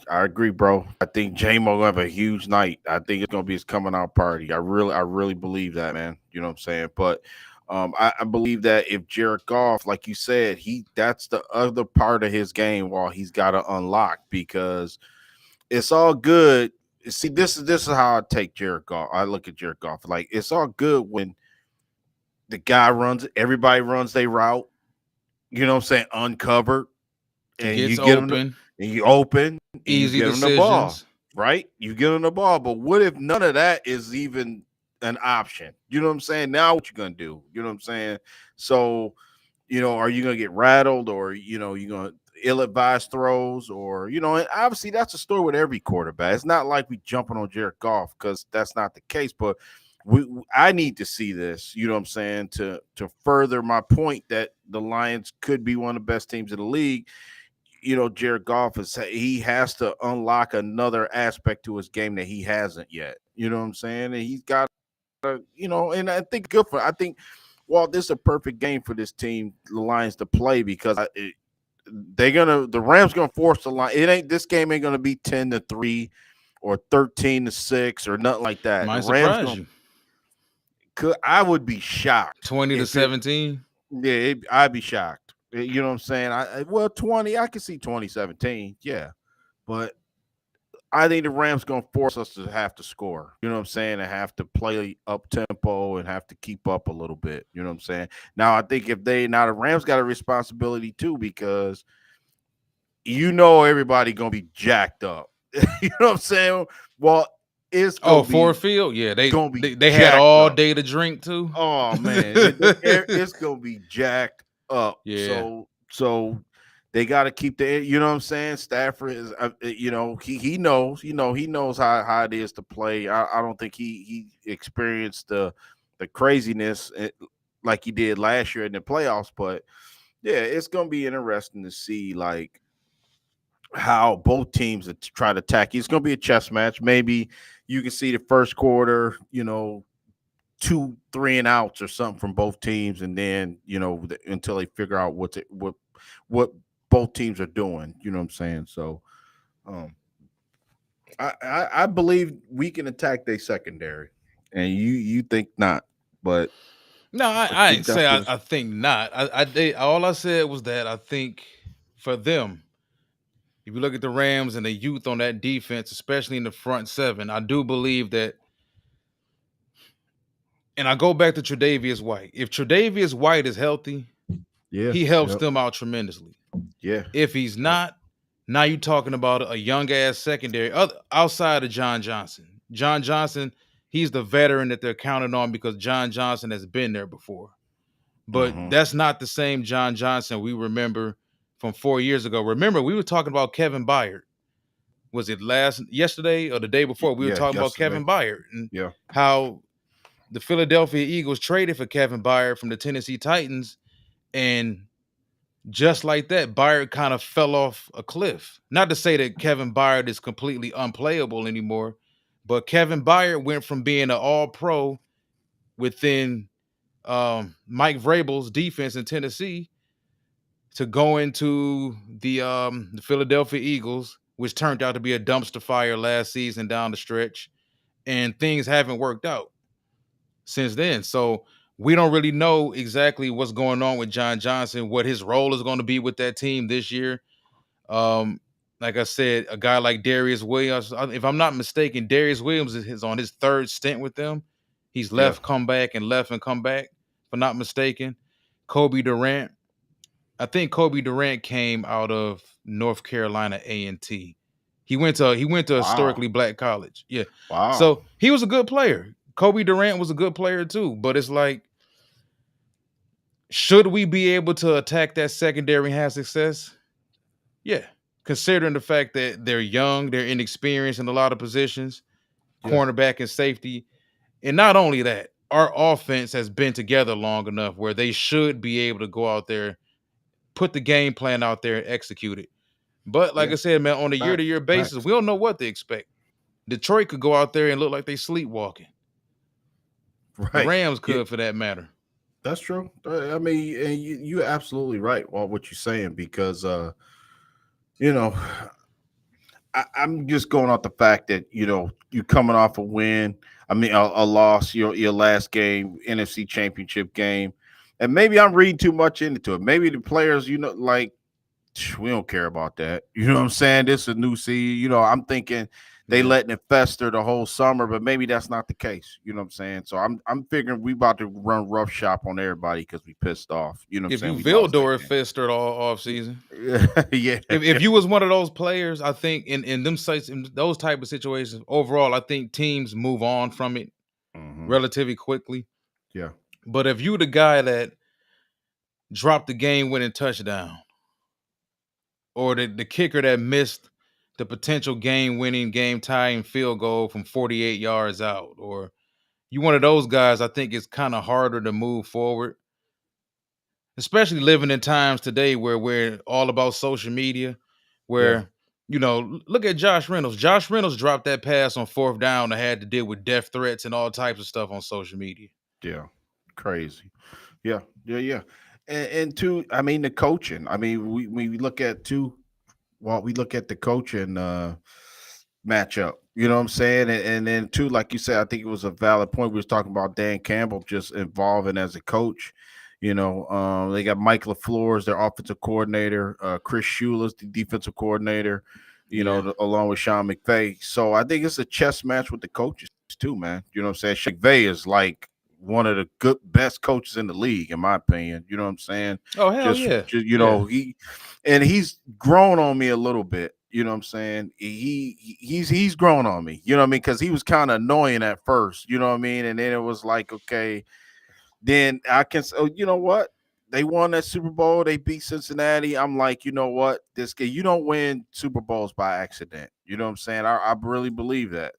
agree, bro. I think J-Mo gonna have a huge night. I think it's gonna be his coming out party. I really believe that, man. You know what I'm saying? But I believe that if Jared Goff, like you said, that's the other part of his game while he's got to unlock because it's all good. See, this is how I take Jared Goff. I look at Jared Goff like it's all good when the guy runs, everybody runs their route. You know what I'm saying? Uncovered, and you Gets get him, open, and you open, and you easy get him the ball. decisions. right? You get on the ball, but what if none of that is even an option? You know what I'm saying? Now what you gonna do? You know what I'm saying? So, are you gonna get rattled, or you gonna ill-advised throws, or and obviously that's a story with every quarterback. It's not like we jumping on Jared Goff, because that's not the case. But I need to see this. You know what I'm saying, to further my point that the Lions could be one of the best teams in the league. Jared Goff he has to unlock another aspect to his game that he hasn't yet. You know what I'm saying? And he's got to, and I think good for. I think, well, this is a perfect game for this team, the Lions, to play, because the Rams gonna force the line. This game ain't gonna be 10-3 or 13-6 or nothing like that. The Might Rams surprise gonna. you. I would be shocked 20 to if it. 17. Yeah, I'd be shocked. You know what I'm saying? Well, 20, I can see 2017. Yeah. But I think the Rams going to force us to have to score. You know what I'm saying? And have to play up tempo and have to keep up a little bit. You know what I'm saying? Now, I think now the Rams got a responsibility too, because everybody going to be jacked up. You know what I'm saying? Well, it's Oh, going to Ford be Field. Yeah, they, going to be they they had jacked all up. day to drink too. Oh man, it's gonna be jacked up. Yeah. So they got to keep the. You know what I'm saying? Stafford is. He knows. He knows how it is to play. I don't think he experienced the craziness like he did last year in the playoffs. But yeah, it's gonna be interesting to see, like, how both teams try to attack you. It's gonna be a chess match. Maybe you can see the first quarter. 2, 3 and outs or something from both teams, and then until they figure out what both teams are doing. You know what I'm saying? So, um, I believe we can attack their secondary, and you think not, but No, I I think ain't say that's what I think not. All I said was that I think for them, if you look at the Rams and the youth on that defense, especially in the front seven, I do believe that. And I go back to Tre'Davious White. If Tre'Davious White is healthy, yeah, he helps yep, them out tremendously. yeah, If he's yep, not, now you're talking about a young ass secondary outside of John Johnson. John Johnson, he's the veteran that they're counting on because John Johnson has been there before. But mm-hmm. that's not the same John Johnson we remember from 4 years ago. Remember, we were talking about Kevin Byard. Was it yesterday or the day before? We were Yeah, talking about yesterday, Kevin Byard and yeah, how the Philadelphia Eagles traded for Kevin Byard from the Tennessee Titans, and just like that, Byard kind of fell off a cliff. Not to say that Kevin Byard is completely unplayable anymore, but Kevin Byard went from being an all-pro within Mike Vrabel's defense in Tennessee to going to the Philadelphia Eagles, which turned out to be a dumpster fire last season down the stretch, and things haven't worked out since then. So we don't really know exactly what's going on with John Johnson, what his role is going to be with that team this year. Um, like I said, a guy like Darius Williams, if I'm not mistaken, Darius Williams is on his third stint with them. He's yeah. left, come back, and left and come back, if I'm not mistaken. Kobe Durant, I think Kobe Durant came out of North Carolina A&T. He went to a Wow, historically black college. Yeah. wow, So he was a good player. Kobe Durant was a good player too. But it's like, should we be able to attack that secondary and have success? Yeah. Considering the fact that they're young, they're inexperienced in a lot of positions, yeah, cornerback and safety. And not only that, our offense has been together long enough where they should be able to go out there, put the game plan out there and execute it. But like yeah. I said, man, on a Facts, year-to-year basis, facts. we don't know what to expect. Detroit could go out there and look like they sleepwalking. The Right. Rams Yeah, could, for that matter. that's true. I mean, and you're absolutely right on what you're saying, because you know, I'm just going off the fact that you coming off a win. I mean, a loss, your last game, NFC Championship game, and maybe I'm reading too much into it. Maybe the players, like, we don't care about that. You know what I'm saying? This is a new season. I'm thinking they Yeah. letting it fester the whole summer, but maybe that's not the case. You know what I'm saying? So I'm figuring we about to run rough shop on everybody because we pissed off. You know what I'm If you saying? We lost that Vildor game. festered all off season. Yeah. If you was one of those players, I think in them sites in those type of situations, overall, I think teams move on from it Hmm. relatively quickly. Yeah. But if you the guy that dropped the game winning touchdown, or the kicker that missed the potential game winning, game tying field goal from 48 yards out, or you one of those guys, I think it's kind of harder to move forward, especially living in times today where we're all about social media, Yeah. where look at Josh Reynolds. Josh Reynolds dropped that pass on fourth down and had to deal with death threats and all types of stuff on social media. Yeah. Crazy. Yeah. Yeah. Yeah. And two, I mean, the coaching. I mean, we look at two. Well, we look at the coaching matchup. You know what I'm saying? And then two, like you said, I think it was a valid point. We was talking about Dan Campbell just evolving as a coach. They got Mike LaFleur as their offensive coordinator, Chris Shula's the defensive coordinator, Yeah. along with Sean McVay. So I think it's a chess match with the coaches too, man. You know what I'm saying? Sean McVay is like one of the best coaches in the league, in my opinion. You know what I'm saying? Oh hell Just, yeah. just Yeah. he's grown on me a little bit. You know what I'm saying? He's grown on me. You know what I mean? Because he was kind of annoying at first. You know what I mean? And then it was like, okay, then I can. Oh, you know what? They won that Super Bowl. They beat Cincinnati. I'm like, you know what? This guy, you don't win Super Bowls by accident. You know what I'm saying? I really believe that.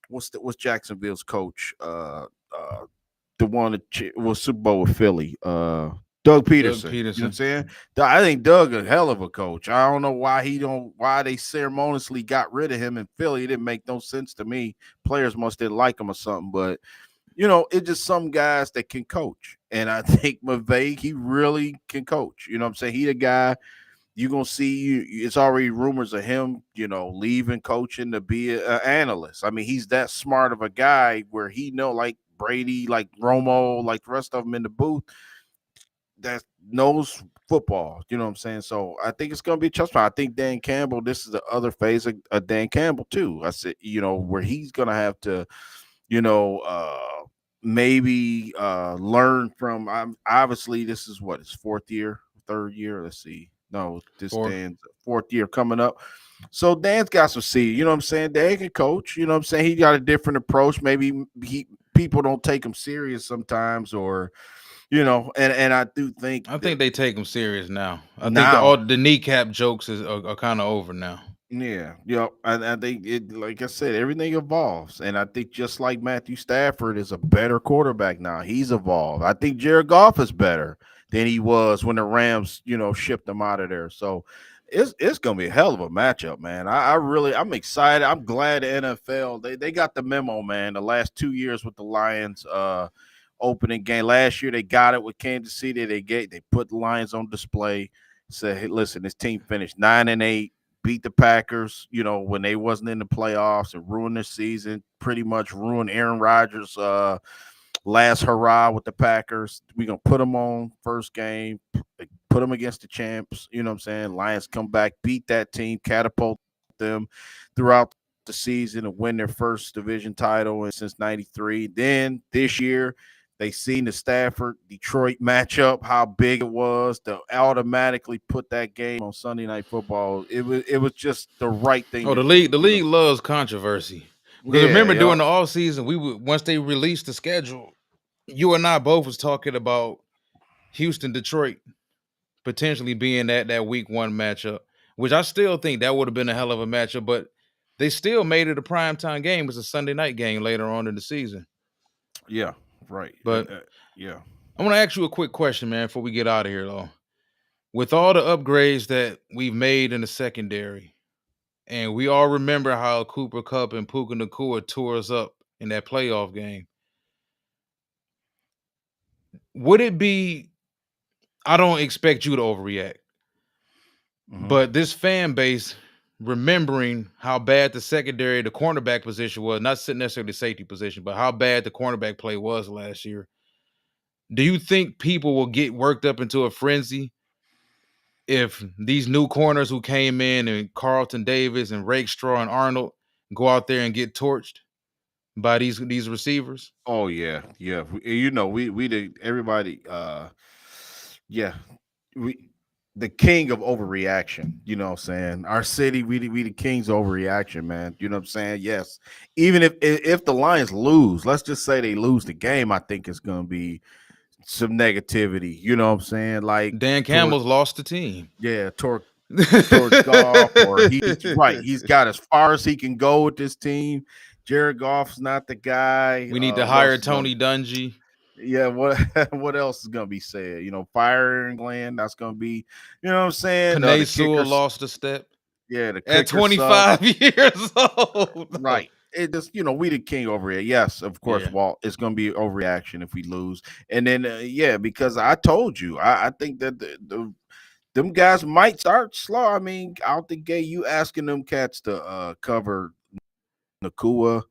What's Jacksonville's coach? The one that was Super Bowl with Philly. Doug Doug Peterson. You know what I'm Peterson. saying? I think Doug a hell of a coach. I don't know why they ceremoniously got rid of him in Philly. It didn't make no sense to me. Players must didn't like him or something, but it's just some guys that can coach. And I think McVay, he really can coach. You know what I'm saying? He the guy you're gonna see it's already rumors of him, leaving coaching to be an analyst. I mean, he's that smart of a guy where he know like Brady, like Romo, like the rest of them in the booth that knows football. You know what I'm saying? So I think it's gonna be a tough fight. I think Dan Campbell, this is the other phase of Dan Campbell too. I said, where he's gonna have to you know, uh, maybe learn from. Obviously, this is what his fourth year, third year. Let's see. No, this Fourth. Dan's fourth year coming up. So Dan's got some seed. You know what I'm saying? Dan can coach. You know what I'm saying? He got a different approach. Maybe people don't take him serious sometimes, or and I do think I that think they take him serious now. I think now. the kneecap jokes are kind of over now. Yeah, I think it. Like I said, everything evolves, and I think just like Matthew Stafford is a better quarterback now. He's evolved. I think Jared Goff is better than he was when the Rams, shipped him out of there. So it's gonna be a hell of a matchup, man. I'm excited. I'm glad the NFL they got the memo, man. The last 2 years with the Lions, opening game last year they got it with Kansas City. They put the Lions on display. Said, hey, listen, this team finished 9-8. Beat the Packers, when they wasn't in the playoffs and ruined their season, pretty much ruined Aaron Rodgers' last hurrah with the Packers. We're going to put them on first game, put them against the champs. You know what I'm saying? Lions come back, beat that team, catapult them throughout the season and win their first division title since 93. Then this year, they seen the Stafford Detroit matchup, how big it was to automatically put that game on Sunday Night Football. It was just the right thing Oh, to the do. league loves controversy because Yeah, remember yeah, during the off season we would once they released the schedule, you and I both was talking about Houston Detroit potentially being that week one matchup, which I still think that would have been a hell of a matchup, but they still made it a primetime game. It's a Sunday night game later on in the season. yeah. Right. But Yeah. I want to ask you a quick question, man, before we get out of here, though. With all the upgrades that we've made in the secondary, and we all remember how Cooper Kupp and Puka Nakua tore us up in that playoff game, would it be? I don't expect you to overreact, Hmm. but this fan base remembering how bad the secondary, the cornerback position was, not necessarily the safety position, but how bad the cornerback play was last year. Do you think people will get worked up into a frenzy if these new corners who came in and Carlton Davis and Rakestraw and Arnold go out there and get torched by these receivers? Oh yeah, yeah. You know, we the everybody. Yeah, we the king of overreaction. You know what I'm saying? Our city, we the kings of overreaction, man. You know what I'm saying? Yes. Even if the Lions lose, let's just say they lose the game, I think it's gonna be some negativity. You know what I'm saying? Like Dan toward Campbell's lost the team. yeah, towards Goff, or he's right. He's got as far as he can go with this team. Jared Goff's not the guy. We need to What else hire is going? Tony Dungy. Yeah, what what else is gonna be said? You know, fire and Glenn. That's gonna be. You know what I'm saying? Panay The Sewell kickers. lost a step Yeah, the at kicker suck. 25 years old. Right. It just, we the king over here. Yes, of course, Yeah. Walt. It's going to be overreaction if we lose. And then, yeah, because I told you, I think that them guys might start slow. I mean, out the gate, you asking them cats to cover Nakua,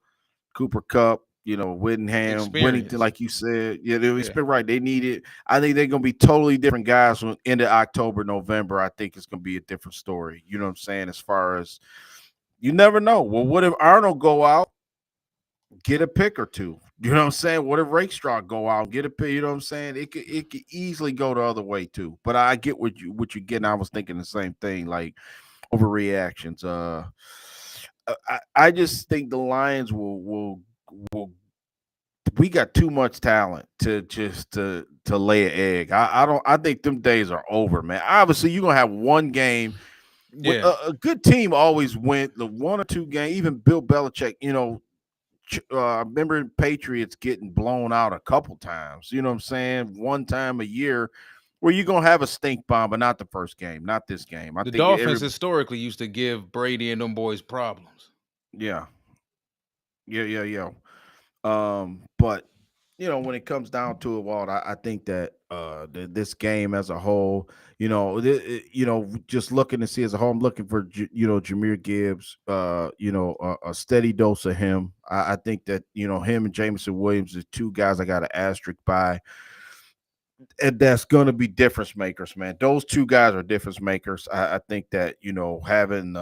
Cooper Cup, Whittingham, Experience. like you said. Yeah, they Yeah. been right. They need it. I think they're going to be totally different guys when into October, November. I think it's going to be a different story. You know what I'm saying? As far as you never know. Well, what if Arnold go out, get a pick or two? You know what I'm saying? What if Rakestraw go out, get a pick? You know what I'm saying? It could easily go the other way too. But I get what you getting. I was thinking the same thing, like overreactions. I just think the Lions will. We got too much talent to just to lay an egg. I don't. I think them days are over, man. Obviously, you're gonna have one game with Yeah. a good team. Always win the one or two game. Even Bill Belichick, remember Patriots getting blown out a couple times. You know what I'm saying? One time a year, where you're gonna have a stink bomb, but not the first game, not this game. I The think Dolphins historically used to give Brady and them boys problems. yeah, yeah. But when it comes down to it, Walt, I think that this game as a whole, just looking to see as a whole, I'm looking for Jameer Gibbs, a steady dose of him. I think that him and Jameson Williams is two guys I got an asterisk by, and that's going to be difference makers, man. Those two guys are difference makers. I think that having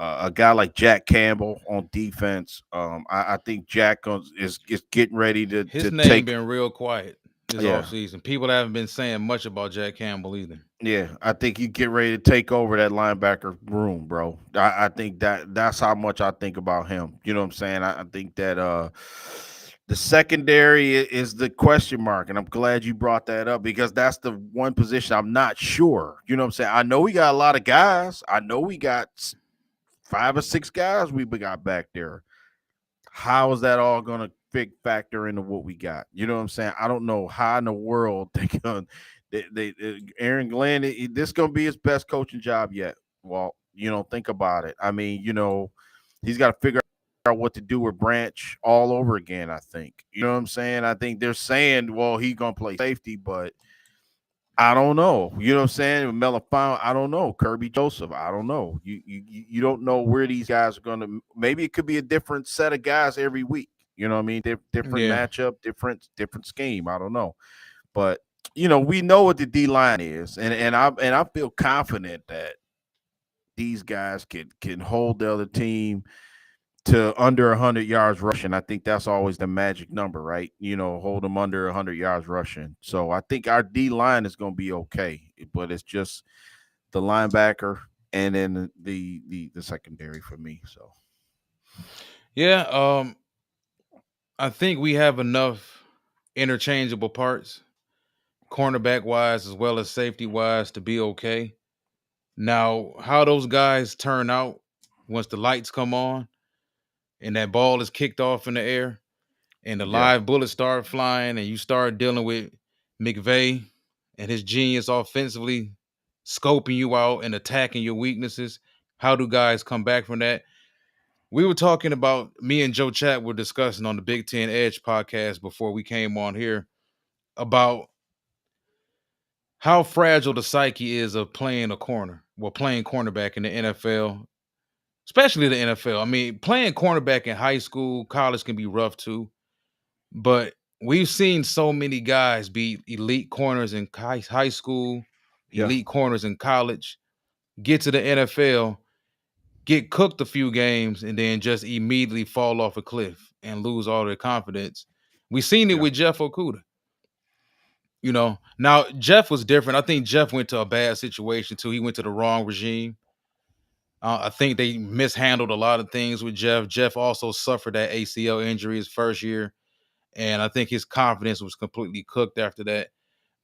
a guy like Jack Campbell on defense. I think Jack is getting ready to His name take. been real quiet this Yeah, offseason. People haven't been saying much about Jack Campbell either. yeah. I think you get ready to take over that linebacker room, bro. I think that's how much I think about him. You know what I'm saying? I think that the secondary is the question mark, and I'm glad you brought that up because that's the one position I'm not sure. You know what I'm saying? I know we got a lot of guys. I know we got five or six guys we got back there. How is that all going to factor into what we got? You know what I'm saying? I don't know how in the world they going. Aaron Glenn, this going to be his best coaching job yet. Well, think about it. I mean, he's got to figure out what to do with Branch all over again. I think. You know what I'm saying? I think they're saying, well, he's going to play safety, but I don't know. You know what I'm saying? Melifon, I don't know. Kirby Joseph, I don't know. You don't know where these guys are going to. Maybe it could be a different set of guys every week. You know what I mean? Different Yeah. matchup, different scheme. I don't know, but we know what the D line is, and I feel confident that these guys can hold the other team to under 100 yards rushing. I think that's always the magic number, right? Hold them under 100 yards rushing. So I think our D line is going to be okay, but it's just the linebacker and then the secondary for me. So Yeah. I think we have enough interchangeable parts, cornerback wise as well as safety wise, to be okay. Now, how those guys turn out once the lights come on and that ball is kicked off in the air and the yeah, live bullets start flying and you start dealing with McVay and his genius offensively scoping you out and attacking your weaknesses. How do guys come back from that? We were talking about, me and Joe Chat were discussing on the Big Ten Edge podcast before we came on here about how fragile the psyche is of playing a corner, well, playing cornerback in the NFL, especially the NFL. I mean, playing cornerback in high school, college can be rough too, but we've seen so many guys be elite corners in high school Yeah. elite corners in college, get to the NFL, get cooked a few games, and then just immediately fall off a cliff and lose all their confidence. We seen it Yeah. with Jeff Okuda. Now Jeff was different. I think Jeff went to a bad situation too. He went to the wrong regime. I think they mishandled a lot of things with Jeff. Jeff also suffered that ACL injury his first year, and I think his confidence was completely cooked after that.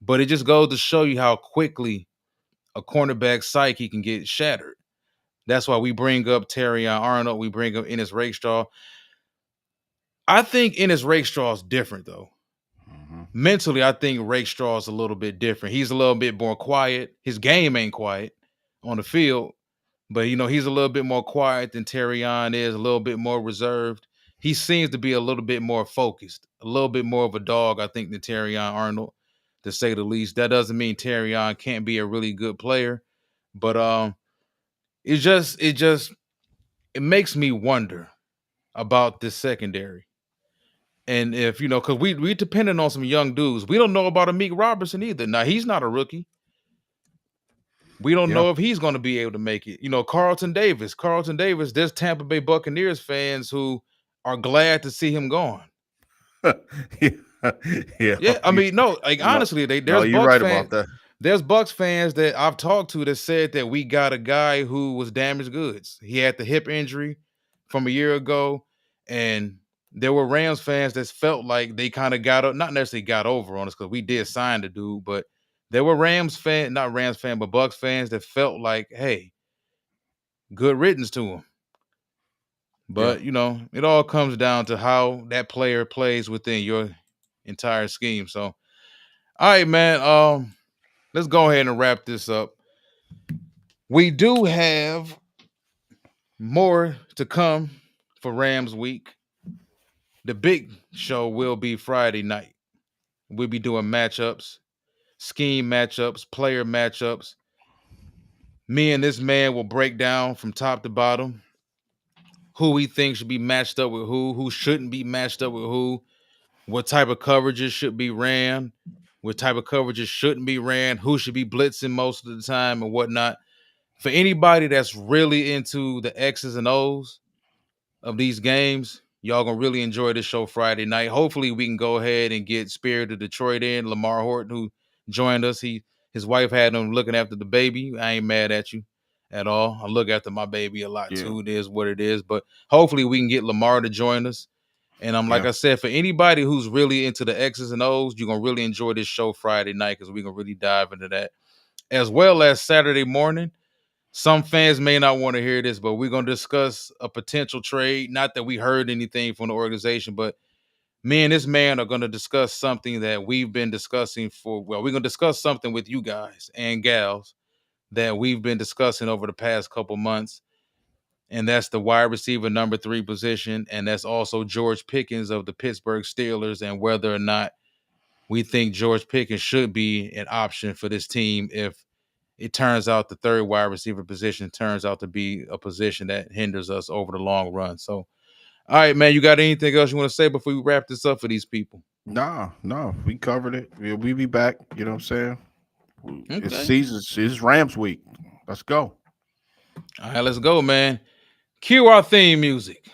But it just goes to show you how quickly a cornerback psyche can get shattered. That's why we bring up Terrion Arnold. We bring up Ennis Rakestraw. I think Ennis Rakestraw is different though. Hmm. Mentally, I think Rakestraw is a little bit different. He's a little bit more quiet. His game ain't quiet on the field, but he's a little bit more quiet than Terrion is, a little bit more reserved. He seems to be a little bit more focused, a little bit more of a dog, I think, than Terrion Arnold, to say the least. That doesn't mean Terrion can't be a really good player, but it makes me wonder about this secondary. And if because we depending on some young dudes. We don't know about Amik Robertson either. Now he's not a rookie. We don't Yeah. know if he's going to be able to make it. Carlton Davis. Carlton Davis, there's Tampa Bay Buccaneers fans who are glad to see him gone. Yeah. Yeah. Yeah, I mean, no, like No, honestly, no, there's you're Bucks right fans. about that. There's Bucks fans that I've talked to that said that we got a guy who was damaged goods. He had the hip injury from a year ago, and there were Rams fans that felt like they kind of not necessarily got over on us because we did sign the dude, but there were not Rams fan, but Bucks fans that felt like, hey, good riddance to him. Yeah. But it all comes down to how that player plays within your entire scheme. So, all right, man. Let's go ahead and wrap this up. We do have more to come for Rams week. The big show will be Friday night. We'll be doing matchups, scheme matchups, player matchups. Me and this man will break down from top to bottom who we think should be matched up with who shouldn't be matched up with who, what type of coverages should be ran, what type of coverages shouldn't be ran, who should be blitzing most of the time and whatnot. For anybody that's really into the X's and O's of these games, y'all gonna really enjoy this show Friday night. Hopefully, we can go ahead and get Spirit of Detroit in. Lamar Horton, who joined us, his wife had him looking after the baby. I ain't mad at you at all. I look after my baby a lot Yeah. too. It is what it is. But hopefully, we can get Lamar to join us. And like Yeah. I said, for anybody who's really into the X's and O's, you're gonna really enjoy this show Friday night because we're gonna really dive into that, as well as Saturday morning. Some fans may not want to hear this, but we're going to discuss a potential trade. Not that we heard anything from the organization, but me and this man are going to discuss something that we've been discussing we're going to discuss something with you guys and gals that we've been discussing over the past couple months. And that's the wide receiver number 3 position. And that's also George Pickens of the Pittsburgh Steelers, and whether or not we think George Pickens should be an option for this team if it turns out the third wide receiver position turns out to be a position that hinders us over the long run. So, all right, man, you got anything else you want to say before we wrap this up for these people? Nah, no, we covered it. We be back. You know what I'm saying? It's Okay. season. It's Rams week. Let's go. All right, let's go, man. Cue our theme music.